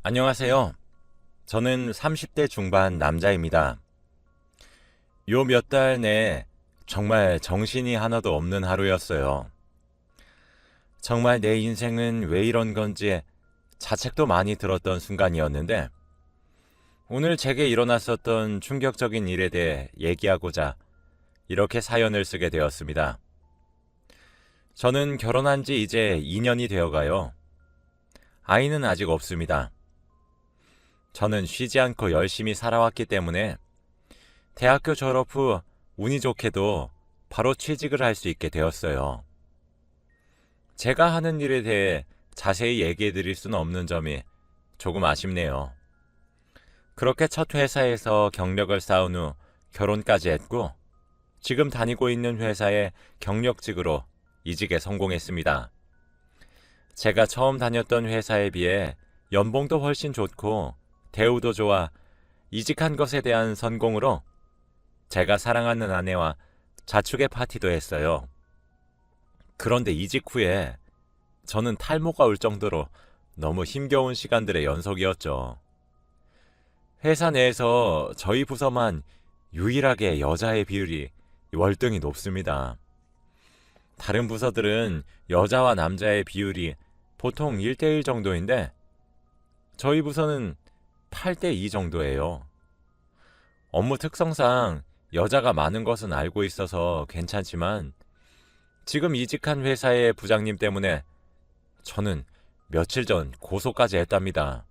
안녕하세요. 저는 30대 중반 남자입니다. 요 몇 달 내에 정말 정신이 하나도 없는 하루였어요. 정말 내 인생은 왜 이런 건지 자책도 많이 들었던 순간이었는데 오늘 제게 일어났었던 충격적인 일에 대해 얘기하고자 이렇게 사연을 쓰게 되었습니다. 저는 결혼한 지 이제 2년이 되어가요. 아이는 아직 없습니다. 저는 쉬지 않고 열심히 살아왔기 때문에 대학교 졸업 후 운이 좋게도 바로 취직을 할 수 있게 되었어요. 제가 하는 일에 대해 자세히 얘기해 드릴 수는 없는 점이 조금 아쉽네요. 그렇게 첫 회사에서 경력을 쌓은 후 결혼까지 했고 지금 다니고 있는 회사의 경력직으로 이직에 성공했습니다. 제가 처음 다녔던 회사에 비해 연봉도 훨씬 좋고 대우도 좋아 이직한 것에 대한 선공으로 제가 사랑하는 아내와 자축의 파티도 했어요. 그런데 이직 후에 저는 탈모가 올 정도로 너무 힘겨운 시간들의 연속이었죠. 회사 내에서 저희 부서만 유일하게 여자의 비율이 월등히 높습니다. 다른 부서들은 여자와 남자의 비율이 보통 1대1 정도인데 저희 부서는 8대2 정도예요. 업무 특성상 여자가 많은 것은 알고 있어서 괜찮지만 지금 이직한 회사의 부장님 때문에 저는 며칠 전 고소까지 했답니다.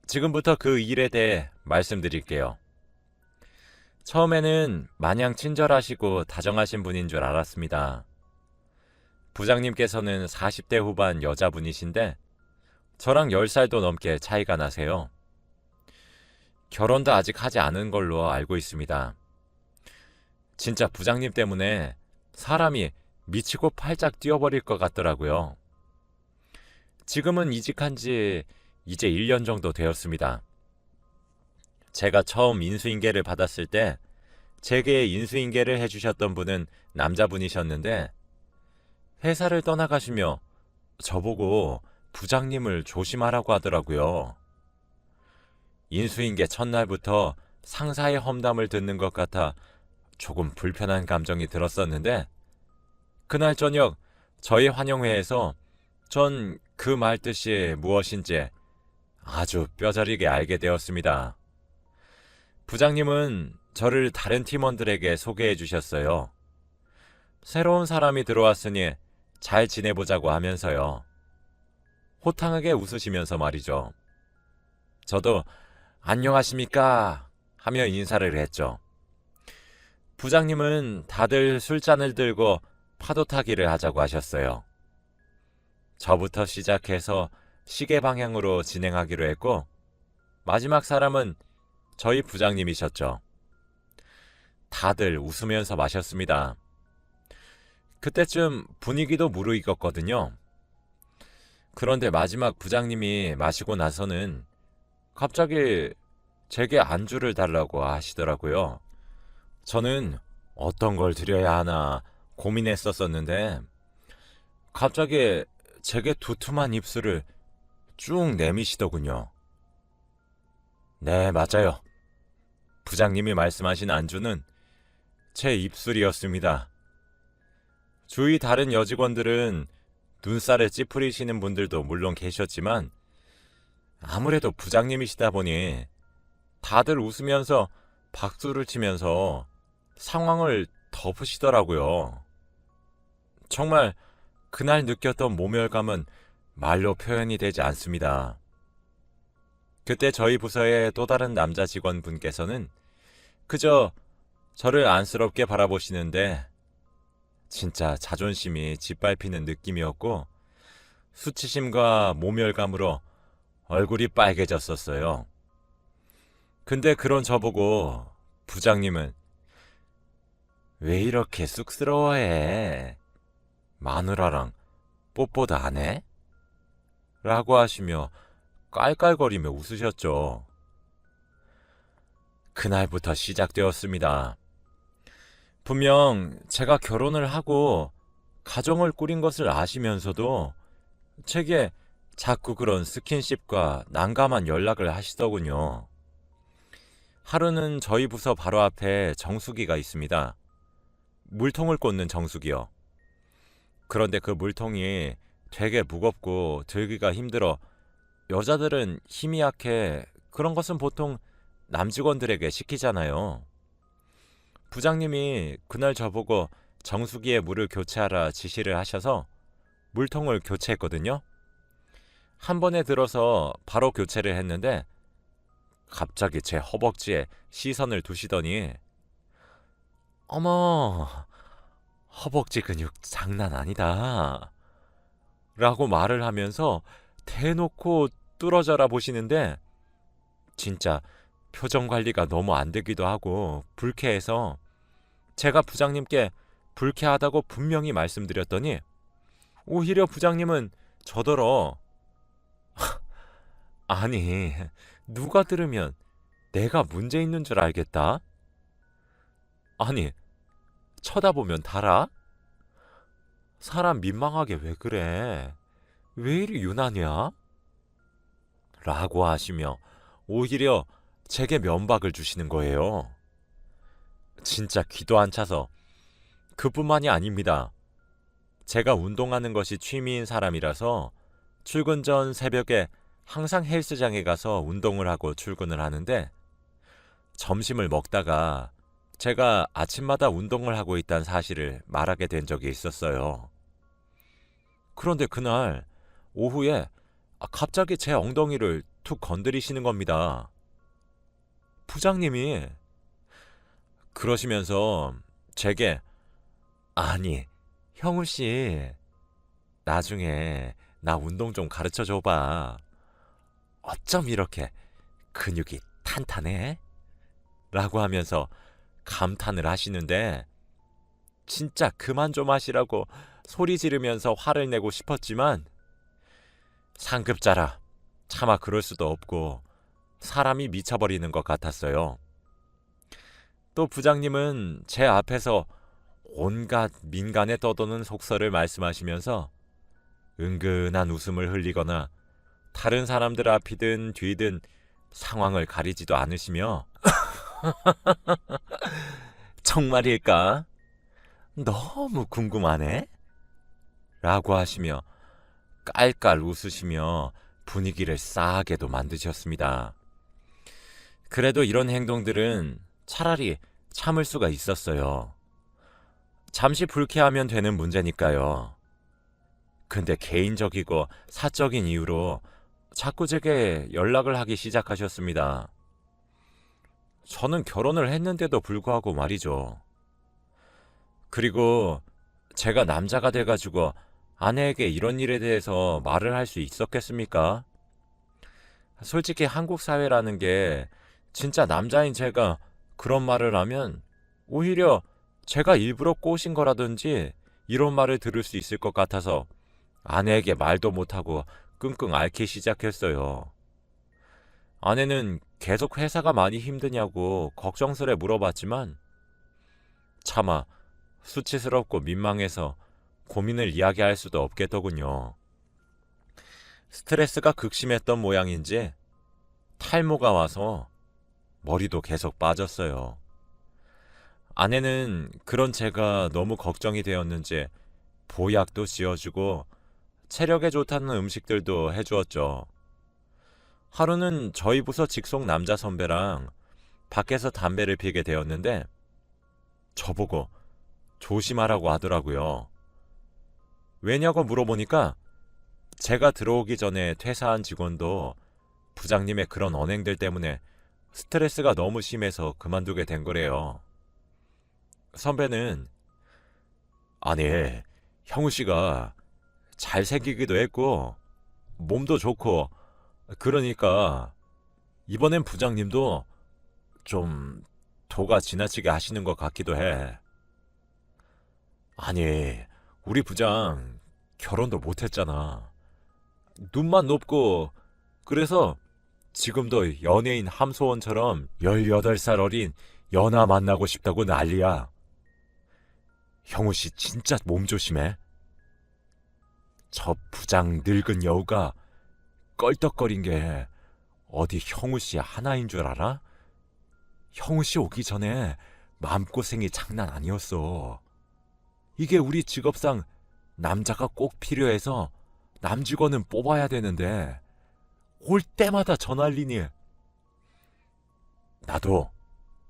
지금부터 그 일에 대해 말씀드릴게요. 처음에는 마냥 친절하시고 다정하신 분인 줄 알았습니다. 부장님께서는 40대 후반 여자분이신데 저랑 10살도 넘게 차이가 나세요. 결혼도 아직 하지 않은 걸로 알고 있습니다. 진짜 부장님 때문에 사람이 미치고 팔짝 뛰어버릴 것 같더라고요. 지금은 이직한 지 이제 1년 정도 되었습니다. 제가 처음 인수인계를 받았을 때 제게 인수인계를 해주셨던 분은 남자분이셨는데 회사를 떠나가시며 저보고 부장님을 조심하라고 하더라고요. 인수인계 첫날부터 상사의 험담을 듣는 것 같아 조금 불편한 감정이 들었었는데 그날 저녁 저희 환영회에서 전 그 말 뜻이 무엇인지 아주 뼈저리게 알게 되었습니다. 부장님은 저를 다른 팀원들에게 소개해 주셨어요. 새로운 사람이 들어왔으니 잘 지내보자고 하면서요. 호탕하게 웃으시면서 말이죠. 저도 안녕하십니까 하며 인사를 했죠. 부장님은 다들 술잔을 들고 파도 타기를 하자고 하셨어요. 저부터 시작해서 시계 방향으로 진행하기로 했고 마지막 사람은 저희 부장님이셨죠. 다들 웃으면서 마셨습니다. 그때쯤 분위기도 무르익었거든요. 그런데 마지막 부장님이 마시고 나서는 갑자기 제게 안주를 달라고 하시더라고요. 저는 어떤 걸 드려야 하나 고민했었었는데 갑자기 제게 두툼한 입술을 쭉 내미시더군요. 네, 맞아요. 부장님이 말씀하신 안주는 제 입술이었습니다. 주위 다른 여직원들은 눈살에 찌푸리시는 분들도 물론 계셨지만 아무래도 부장님이시다 보니 다들 웃으면서 박수를 치면서 상황을 덮으시더라고요. 정말 그날 느꼈던 모멸감은 말로 표현이 되지 않습니다. 그때 저희 부서의 또 다른 남자 직원분께서는 그저 저를 안쓰럽게 바라보시는데 진짜 자존심이 짓밟히는 느낌이었고 수치심과 모멸감으로 얼굴이 빨개졌었어요. 근데 그런 저보고 부장님은 왜 이렇게 쑥스러워해? 마누라랑 뽀뽀도 안 해? 라고 하시며 깔깔거리며 웃으셨죠. 그날부터 시작되었습니다. 분명 제가 결혼을 하고 가정을 꾸린 것을 아시면서도 제게 자꾸 그런 스킨십과 난감한 연락을 하시더군요. 하루는 저희 부서 바로 앞에 정수기가 있습니다. 물통을 꽂는 정수기요. 그런데 그 물통이 되게 무겁고 들기가 힘들어 여자들은 힘이 약해 그런 것은 보통 남직원들에게 시키잖아요. 부장님이 그날 저보고 정수기에 물을 교체하라 지시를 하셔서 물통을 교체했거든요. 한 번에 들어서 바로 교체를 했는데 갑자기 제 허벅지에 시선을 두시더니 어머, 허벅지 근육 장난 아니다 라고 말을 하면서 대놓고 뚫어져라 보시는데 진짜 표정 관리가 너무 안 되기도 하고 불쾌해서 제가 부장님께 불쾌하다고 분명히 말씀드렸더니 오히려 부장님은 저더러 아니 누가 들으면 내가 문제 있는 줄 알겠다. 아니 쳐다보면 달아? 사람 민망하게 왜 그래? 왜 이리 유난이야? 라고 하시며 오히려 제게 면박을 주시는 거예요. 진짜 귀도 안 차서 그뿐만이 아닙니다. 제가 운동하는 것이 취미인 사람이라서 출근 전 새벽에 항상 헬스장에 가서 운동을 하고 출근을 하는데 점심을 먹다가 제가 아침마다 운동을 하고 있다는 사실을 말하게 된 적이 있었어요. 그런데 그날 오후에 갑자기 제 엉덩이를 툭 건드리시는 겁니다. 부장님이 그러시면서 제게 아니 형우 씨 나중에 나 운동 좀 가르쳐 줘봐. 어쩜 이렇게 근육이 탄탄해? 라고 하면서 감탄을 하시는데 진짜 그만 좀 하시라고 소리 지르면서 화를 내고 싶었지만 상급자라 차마 그럴 수도 없고 사람이 미쳐버리는 것 같았어요. 또 부장님은 제 앞에서 온갖 민간에 떠도는 속설을 말씀하시면서 은근한 웃음을 흘리거나 다른 사람들 앞이든 뒤든 상황을 가리지도 않으시며 정말일까? 너무 궁금하네? 라고 하시며 깔깔 웃으시며 분위기를 싸하게도 만드셨습니다. 그래도 이런 행동들은 차라리 참을 수가 있었어요. 잠시 불쾌하면 되는 문제니까요. 근데 개인적이고 사적인 이유로 자꾸 제게 연락을 하기 시작하셨습니다. 저는 결혼을 했는데도 불구하고 말이죠. 그리고 제가 남자가 돼가지고 아내에게 이런 일에 대해서 말을 할 수 있었겠습니까? 솔직히 한국 사회라는 게 진짜 남자인 제가 그런 말을 하면 오히려 제가 일부러 꼬신 거라든지 이런 말을 들을 수 있을 것 같아서 아내에게 말도 못하고 끙끙 앓기 시작했어요. 아내는 계속 회사가 많이 힘드냐고 걱정스레 물어봤지만 차마 수치스럽고 민망해서 고민을 이야기할 수도 없겠더군요. 스트레스가 극심했던 모양인지 탈모가 와서 머리도 계속 빠졌어요. 아내는 그런 제가 너무 걱정이 되었는지 보약도 지어주고 체력에 좋다는 음식들도 해주었죠. 하루는 저희 부서 직속 남자 선배랑 밖에서 담배를 피게 되었는데 저보고 조심하라고 하더라고요. 왜냐고 물어보니까 제가 들어오기 전에 퇴사한 직원도 부장님의 그런 언행들 때문에 스트레스가 너무 심해서 그만두게 된 거래요. 선배는 아니 형우 씨가 잘생기기도 했고 몸도 좋고 그러니까 이번엔 부장님도 좀 도가 지나치게 하시는 것 같기도 해. 아니 우리 부장 결혼도 못했잖아. 눈만 높고 그래서 지금도 연예인 함소원처럼 18살 어린 연하 만나고 싶다고 난리야. 형우 씨 진짜 몸 조심해. 저 부장 늙은 여우가 껄떡거린 게 어디 형우 씨 하나인 줄 알아? 형우 씨 오기 전에 마음고생이 장난 아니었어. 이게 우리 직업상 남자가 꼭 필요해서 남직원은 뽑아야 되는데 올 때마다 전화리니. 나도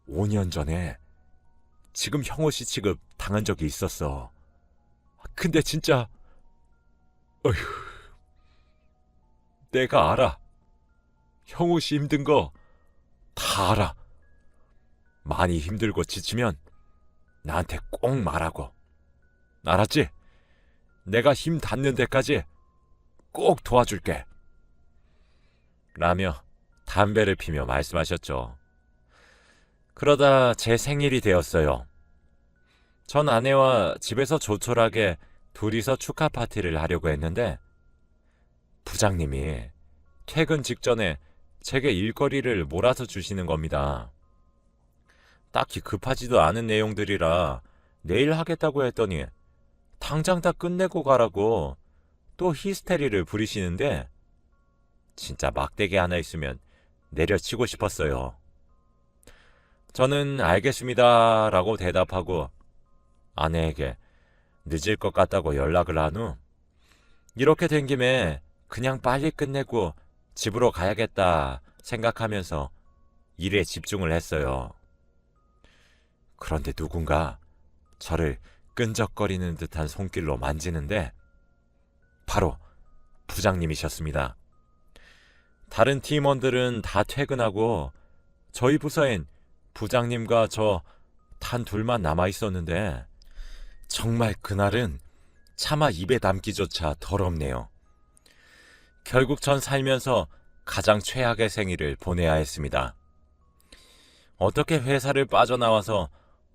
5년 전에 지금 형우 씨 취급 당한 적이 있었어. 근데 진짜 어휴, 내가 알아. 형우 씨 힘든 거 다 알아. 많이 힘들고 지치면 나한테 꼭 말하고. 알았지? 내가 힘 닿는 데까지 꼭 도와줄게. 라며 담배를 피며 말씀하셨죠. 그러다 제 생일이 되었어요. 전 아내와 집에서 조촐하게 둘이서 축하 파티를 하려고 했는데 부장님이 퇴근 직전에 제게 일거리를 몰아서 주시는 겁니다. 딱히 급하지도 않은 내용들이라 내일 하겠다고 했더니 당장 다 끝내고 가라고 또 히스테리를 부리시는데 진짜 막대기 하나 있으면 내려치고 싶었어요. 저는 알겠습니다 라고 대답하고 아내에게 늦을 것 같다고 연락을 한 후 이렇게 된 김에 그냥 빨리 끝내고 집으로 가야겠다 생각하면서 일에 집중을 했어요. 그런데 누군가 저를 끈적거리는 듯한 손길로 만지는데 바로 부장님이셨습니다. 다른 팀원들은 다 퇴근하고 저희 부서엔 부장님과 저 단 둘만 남아 있었는데 정말 그날은 차마 입에 담기조차 더럽네요. 결국 전 살면서 가장 최악의 생일을 보내야 했습니다. 어떻게 회사를 빠져나와서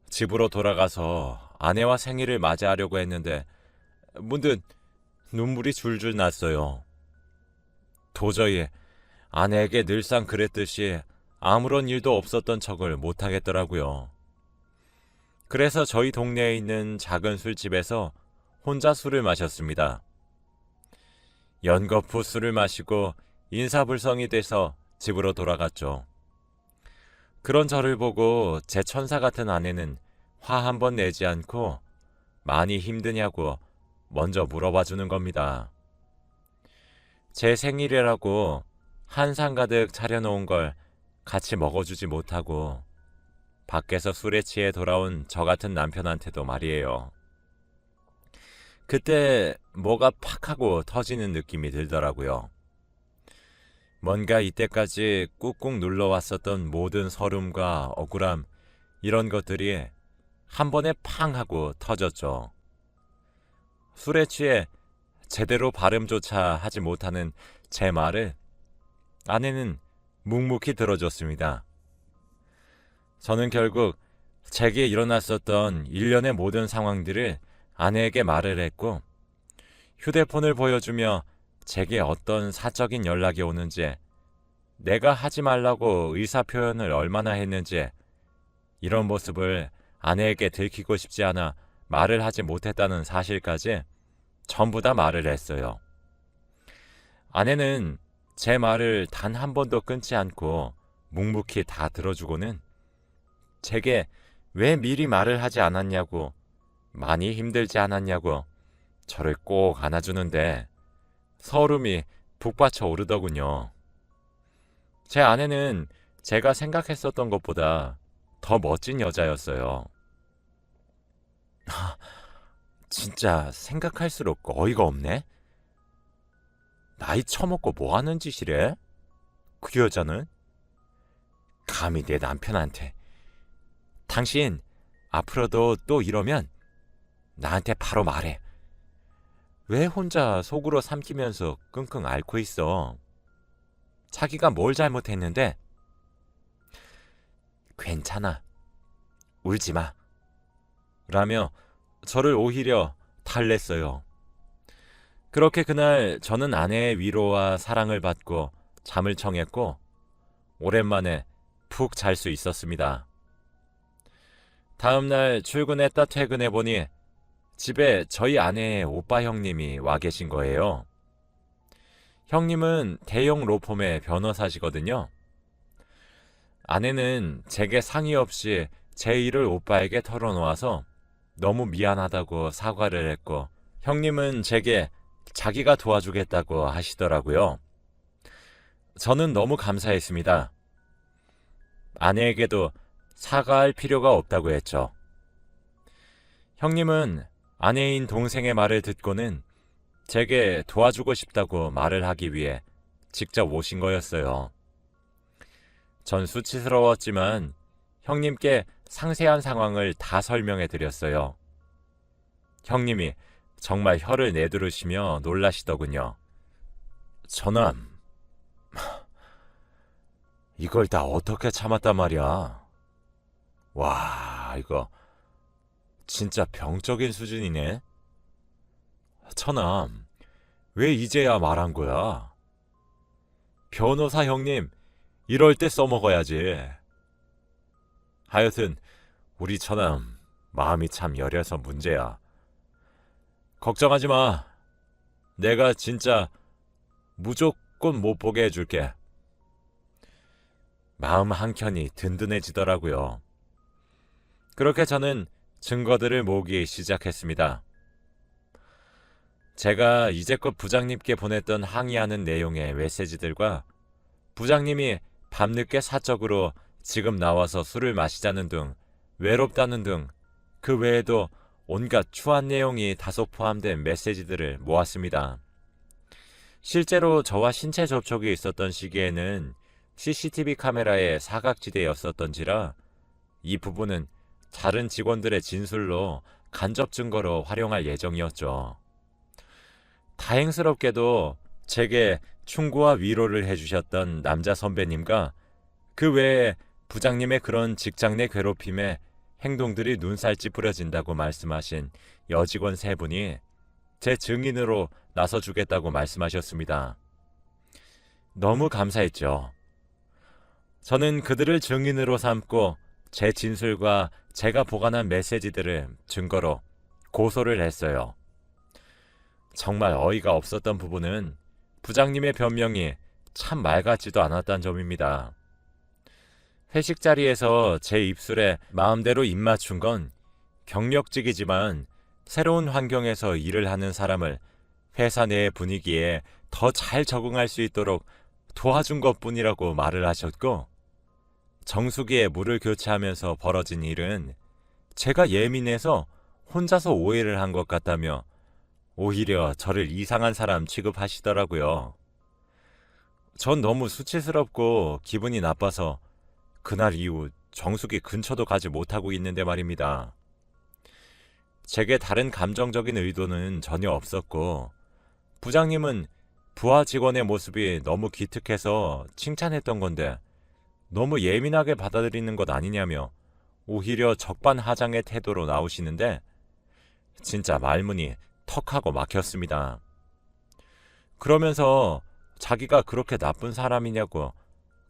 집으로 돌아가서 아내와 생일을 맞이하려고 했는데 문득 눈물이 줄줄 났어요. 도저히 아내에게 늘상 그랬듯이 아무런 일도 없었던 척을 못하겠더라고요. 그래서 저희 동네에 있는 작은 술집에서 혼자 술을 마셨습니다. 연거푸 술을 마시고 인사불성이 돼서 집으로 돌아갔죠. 그런 저를 보고 제 천사 같은 아내는 화 한 번 내지 않고 많이 힘드냐고 먼저 물어봐 주는 겁니다. 제 생일이라고 한상 가득 차려놓은 걸 같이 먹어주지 못하고 밖에서 술에 취해 돌아온 저 같은 남편한테도 말이에요. 그때 뭐가 팍 하고 터지는 느낌이 들더라고요. 뭔가 이때까지 꾹꾹 눌러왔었던 모든 서름과 억울함 이런 것들이 한 번에 팡 하고 터졌죠. 술에 취해 제대로 발음조차 하지 못하는 제 말을 아내는 묵묵히 들어줬습니다. 저는 결국 제게 일어났었던 일련의 모든 상황들을 아내에게 말을 했고 휴대폰을 보여주며 제게 어떤 사적인 연락이 오는지 내가 하지 말라고 의사표현을 얼마나 했는지 이런 모습을 아내에게 들키고 싶지 않아 말을 하지 못했다는 사실까지 전부 다 말을 했어요. 아내는 제 말을 단 한 번도 끊지 않고 묵묵히 다 들어주고는 제게 왜 미리 말을 하지 않았냐고 많이 힘들지 않았냐고 저를 꼭 안아주는데 서름이 북받쳐 오르더군요. 제 아내는 제가 생각했었던 것보다 더 멋진 여자였어요. 진짜 생각할수록 어이가 없네. 나이 처먹고 뭐 하는 짓이래? 그 여자는? 감히 내 남편한테. 당신 앞으로도 또 이러면 나한테 바로 말해. 왜 혼자 속으로 삼키면서 끙끙 앓고 있어? 자기가 뭘 잘못했는데? 괜찮아. 울지 마. 라며 저를 오히려 달랬어요. 그렇게 그날 저는 아내의 위로와 사랑을 받고 잠을 청했고 오랜만에 푹 잘 수 있었습니다. 다음 날 출근했다 퇴근해보니 집에 저희 아내의 오빠 형님이 와 계신 거예요. 형님은 대형 로펌의 변호사시거든요. 아내는 제게 상의 없이 제 일을 오빠에게 털어놓아서 너무 미안하다고 사과를 했고, 형님은 제게 자기가 도와주겠다고 하시더라고요. 저는 너무 감사했습니다. 아내에게도 사과할 필요가 없다고 했죠. 형님은 아내인 동생의 말을 듣고는 제게 도와주고 싶다고 말을 하기 위해 직접 오신 거였어요. 전 수치스러웠지만 형님께 상세한 상황을 다 설명해 드렸어요. 형님이 정말 혀를 내두르시며 놀라시더군요. 저놈, 이걸 다 어떻게 참았단 말이야. 와, 이거 진짜 병적인 수준이네. 처남, 왜 이제야 말한 거야? 변호사 형님, 이럴 때 써먹어야지. 하여튼 우리 처남 마음이 참 여려서 문제야. 걱정하지 마. 내가 진짜 무조건 못 보게 해줄게. 마음 한켠이 든든해지더라고요. 그렇게 저는 증거들을 모으기 시작했습니다. 제가 이제껏 부장님께 보냈던 항의하는 내용의 메시지들과 부장님이 밤늦게 사적으로 지금 나와서 술을 마시자는 등 외롭다는 등 그 외에도 온갖 추한 내용이 다소 포함된 메시지들을 모았습니다. 실제로 저와 신체 접촉이 있었던 시기에는 CCTV 카메라의 사각지대였었던지라 이 부분은 다른 직원들의 진술로 간접 증거로 활용할 예정이었죠. 다행스럽게도 제게 충고와 위로를 해주셨던 남자 선배님과 그 외에 부장님의 그런 직장 내 괴롭힘에 행동들이 눈살찌 부려진다고 말씀하신 여직원 3분이 제 증인으로 나서주겠다고 말씀하셨습니다. 너무 감사했죠. 저는 그들을 증인으로 삼고 제 진술과 제가 보관한 메시지들을 증거로 고소를 했어요. 정말 어이가 없었던 부분은 부장님의 변명이 참 말 같지도 않았다는 점입니다. 회식 자리에서 제 입술에 마음대로 입 맞춘 건 경력직이지만 새로운 환경에서 일을 하는 사람을 회사 내의 분위기에 더 잘 적응할 수 있도록 도와준 것뿐이라고 말을 하셨고, 정수기에 물을 교체하면서 벌어진 일은 제가 예민해서 혼자서 오해를 한 것 같다며 오히려 저를 이상한 사람 취급하시더라고요. 전 너무 수치스럽고 기분이 나빠서 그날 이후 정수기 근처도 가지 못하고 있는데 말입니다. 제게 다른 감정적인 의도는 전혀 없었고, 부장님은 부하 직원의 모습이 너무 기특해서 칭찬했던 건데 너무 예민하게 받아들이는 것 아니냐며 오히려 적반하장의 태도로 나오시는데 진짜 말문이 턱하고 막혔습니다. 그러면서 자기가 그렇게 나쁜 사람이냐고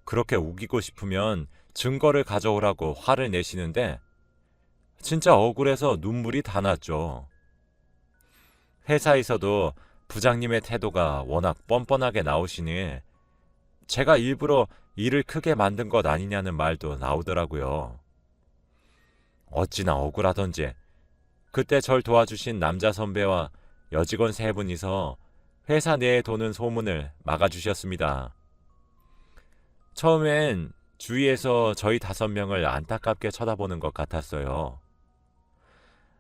그렇게 우기고 싶으면 증거를 가져오라고 화를 내시는데 진짜 억울해서 눈물이 다 났죠. 회사에서도 부장님의 태도가 워낙 뻔뻔하게 나오시니 제가 일부러 일을 크게 만든 것 아니냐는 말도 나오더라고요. 어찌나 억울하던지 그때 절 도와주신 남자 선배와 여직원 3분이서 회사 내에 도는 소문을 막아주셨습니다. 처음엔 주위에서 저희 5명을 안타깝게 쳐다보는 것 같았어요.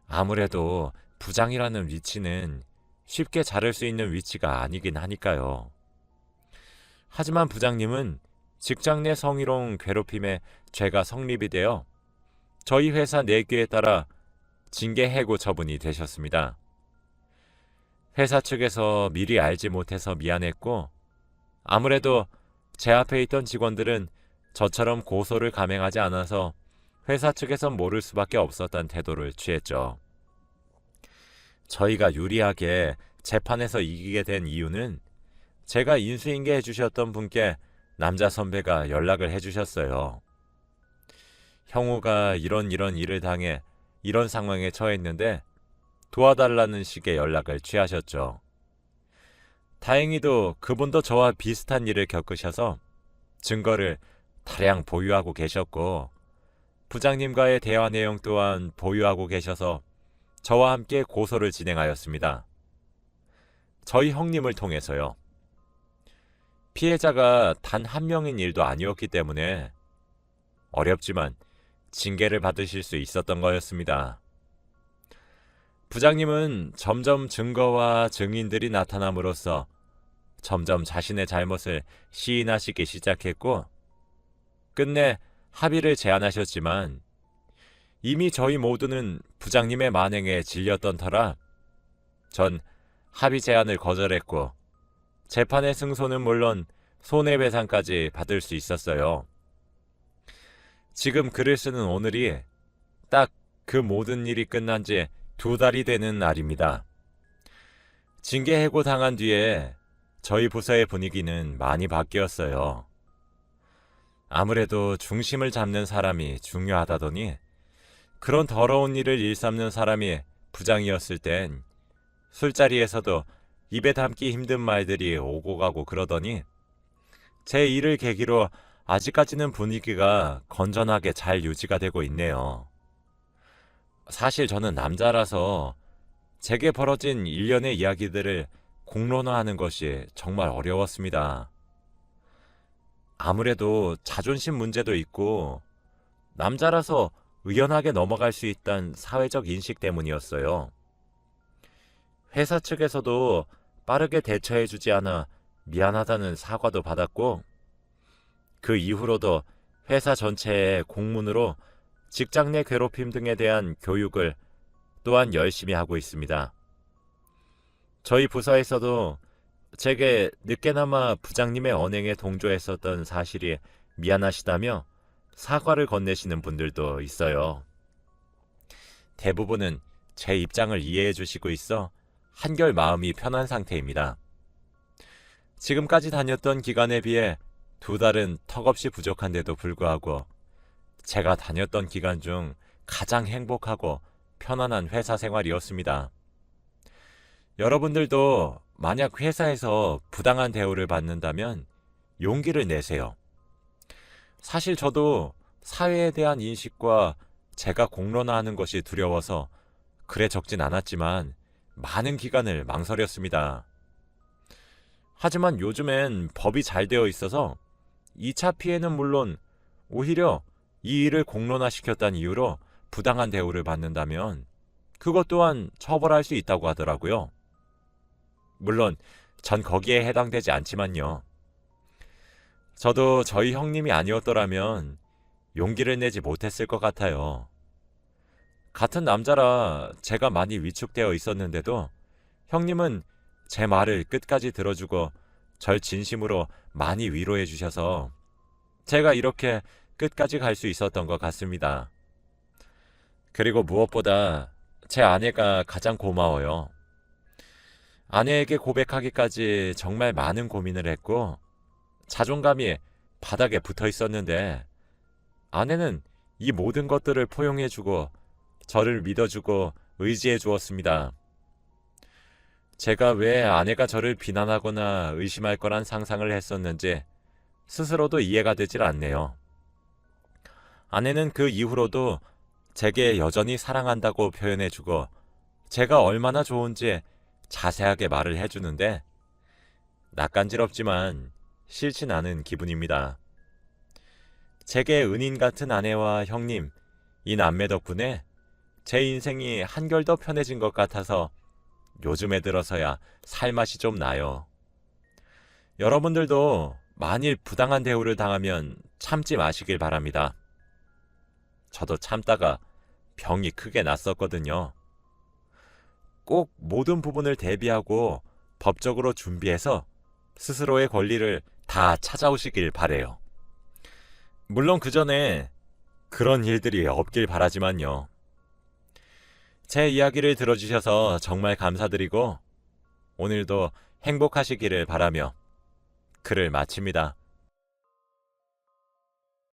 아무래도 부장이라는 위치는 쉽게 자를 수 있는 위치가 아니긴 하니까요. 하지만 부장님은 직장 내 성희롱 괴롭힘에 죄가 성립이 되어 저희 회사 내규에 따라 징계 해고 처분이 되셨습니다. 회사 측에서 미리 알지 못해서 미안했고, 아무래도 제 앞에 있던 직원들은 저처럼 고소를 감행하지 않아서 회사 측에선 모를 수밖에 없었던 태도를 취했죠. 저희가 유리하게 재판에서 이기게 된 이유는 제가 인수인계 해주셨던 분께 남자 선배가 연락을 해주셨어요. 형우가 이런 일을 당해 이런 상황에 처했는데 도와달라는 식의 연락을 취하셨죠. 다행히도 그분도 저와 비슷한 일을 겪으셔서 증거를 다량 보유하고 계셨고, 부장님과의 대화 내용 또한 보유하고 계셔서 저와 함께 고소를 진행하였습니다. 저희 형님을 통해서요. 피해자가 단 한 명인 일도 아니었기 때문에 어렵지만 징계를 받으실 수 있었던 거였습니다. 부장님은 점점 증거와 증인들이 나타남으로써 점점 자신의 잘못을 시인하시기 시작했고, 끝내 합의를 제안하셨지만 이미 저희 모두는 부장님의 만행에 질렸던 터라 전 합의 제안을 거절했고, 재판의 승소는 물론 손해배상까지 받을 수 있었어요. 지금 글을 쓰는 오늘이 딱 그 모든 일이 끝난 지 2달이 되는 날입니다. 징계 해고 당한 뒤에 저희 부서의 분위기는 많이 바뀌었어요. 아무래도 중심을 잡는 사람이 중요하다더니 그런 더러운 일을 일삼는 사람이 부장이었을 땐 술자리에서도 입에 담기 힘든 말들이 오고 가고 그러더니 제 일을 계기로 아직까지는 분위기가 건전하게 잘 유지가 되고 있네요. 사실 저는 남자라서 제게 벌어진 일련의 이야기들을 공론화하는 것이 정말 어려웠습니다. 아무래도 자존심 문제도 있고 남자라서 의연하게 넘어갈 수 있다는 사회적 인식 때문이었어요. 회사 측에서도 빠르게 대처해주지 않아 미안하다는 사과도 받았고, 그 이후로도 회사 전체의 공문으로 직장 내 괴롭힘 등에 대한 교육을 또한 열심히 하고 있습니다. 저희 부서에서도 제게 늦게나마 부장님의 언행에 동조했었던 사실이 미안하시다며 사과를 건네시는 분들도 있어요. 대부분은 제 입장을 이해해 주시고 있어 한결 마음이 편한 상태입니다. 지금까지 다녔던 기간에 비해 2달은 턱없이 부족한데도 불구하고 제가 다녔던 기간 중 가장 행복하고 편안한 회사 생활이었습니다. 여러분들도 만약 회사에서 부당한 대우를 받는다면 용기를 내세요. 사실 저도 사회에 대한 인식과 제가 공론화하는 것이 두려워서 글에 적진 않았지만 많은 기간을 망설였습니다. 하지만 요즘엔 법이 잘 되어 있어서 2차 피해는 물론 오히려 이 일을 공론화시켰다는 이유로 부당한 대우를 받는다면 그것 또한 처벌할 수 있다고 하더라고요. 물론 전 거기에 해당되지 않지만요. 저도 저희 형님이 아니었더라면 용기를 내지 못했을 것 같아요. 같은 남자라 제가 많이 위축되어 있었는데도 형님은 제 말을 끝까지 들어주고 절 진심으로 많이 위로해 주셔서 제가 이렇게 끝까지 갈 수 있었던 것 같습니다. 그리고 무엇보다 제 아내가 가장 고마워요. 아내에게 고백하기까지 정말 많은 고민을 했고 자존감이 바닥에 붙어 있었는데 아내는 이 모든 것들을 포용해주고 저를 믿어주고 의지해 주었습니다. 제가 왜 아내가 저를 비난하거나 의심할 거란 상상을 했었는지 스스로도 이해가 되질 않네요. 아내는 그 이후로도 제게 여전히 사랑한다고 표현해주고 제가 얼마나 좋은지 자세하게 말을 해주는데 낯간지럽지만 싫진 않은 기분입니다. 제게 은인 같은 아내와 형님, 이 남매 덕분에 제 인생이 한결 더 편해진 것 같아서 요즘에 들어서야 살맛이 좀 나요. 여러분들도 만일 부당한 대우를 당하면 참지 마시길 바랍니다. 저도 참다가 병이 크게 났었거든요. 꼭 모든 부분을 대비하고 법적으로 준비해서 스스로의 권리를 다 찾아오시길 바래요. 물론 그 전에 그런 일들이 없길 바라지만요. 제 이야기를 들어주셔서 정말 감사드리고 오늘도 행복하시기를 바라며 글을 마칩니다.